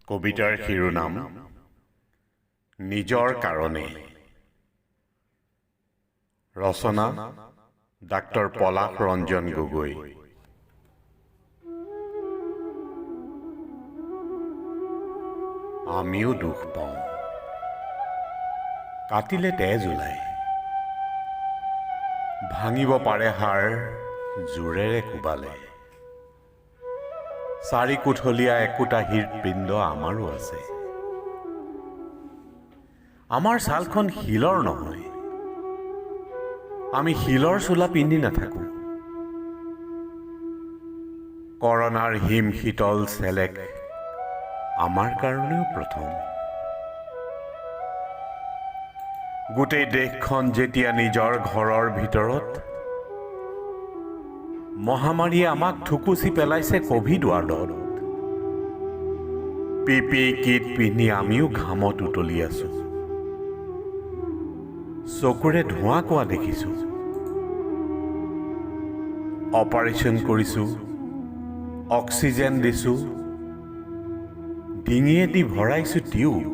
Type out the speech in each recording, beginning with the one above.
কবিতাৰ শিৰোনাম নিজৰ কাৰণে। ৰচনা ডাক্তৰ পলাশ ৰঞ্জন গগৈ। আমিও দুখ পাওঁ, কাটিলে তেজ ওলায়, ভাঙিব পাৰে হাড় জোৰেৰে কোবালে। চাৰি কোঠলীয়া একোটা হৃদপিণ্ড আমাৰো আছে। আমাৰ ছালখন শিলৰ নহয়, আমি শিলৰ চোলা পিন্ধি নাথাকোঁ। কৰোণাৰ হিম শীতল চেলেক আমাৰ কাৰণেও প্ৰথম। গোটেই দেশখন যেতিয়া নিজৰ ঘৰৰ ভিতৰত, মহামাৰীয়ে আমাক থুকুচি পেলাইছে কভিড ৱাৰ্ডত। পিপি কিট পিন্ধি আমিও ঘামত উতলি আছোঁ, চকুৰে ধোঁৱা কোৱা দেখিছোঁ। অপাৰেশ্যন কৰিছোঁ, অক্সিজেন দিছোঁ, ডিঙিয়েদি ভৰাইছোঁ টিউব।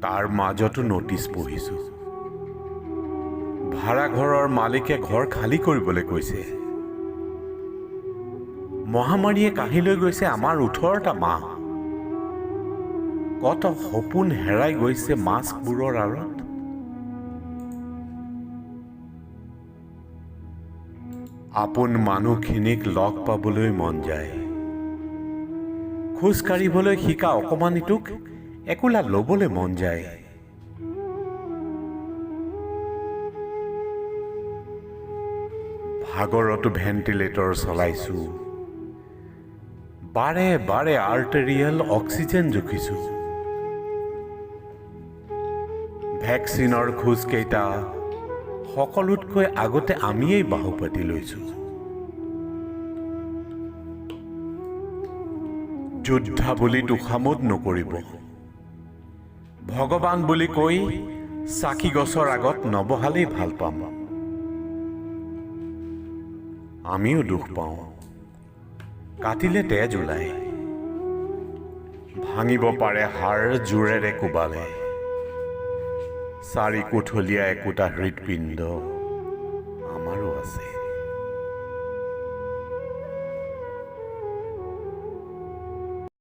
তাৰ মাজতো নটিচ পঢ়িছোঁ, ভাড়াঘৰৰ মালিকে ঘৰ খালী কৰিবলৈ কৈছে। মহামাৰীয়ে কাঢ়ি লৈ গৈছে আমাৰ 18টা মাহ। কত সপোন হেৰাই গৈছে মাস্কবোৰৰ আঁৰত। আপোন মানুহখিনিক লগ পাবলৈ মন যায়, খোজ কাঢ়িবলৈ শিকা অকমানিটোক একোলা ল'বলৈ মন যায়। ভাগৰতো ভেণ্টিলেটৰ চলাইছোঁ, বাৰে বাৰে আৰ্টেৰিয়েল অক্সিজেন জুখিছোঁ। ভেকচিনৰ খোজকেইটা সকলোতকৈ আগতে আমিয়েই বাহু পাতি লৈছোঁ। যোদ্ধা বুলি তোষামোদ নকৰিব, ভগৱান বুলি কৈ চাকি গছৰ আগত নবহালেই ভাল পাম। আমিও দুখ পাওঁ, কাটিলে তেজ ওলায়, ভাঙিব পাৰে হাড় জোৰেৰে কোবালে। চাৰি কোঠলীয়া একোটা হৃদপিণ্ড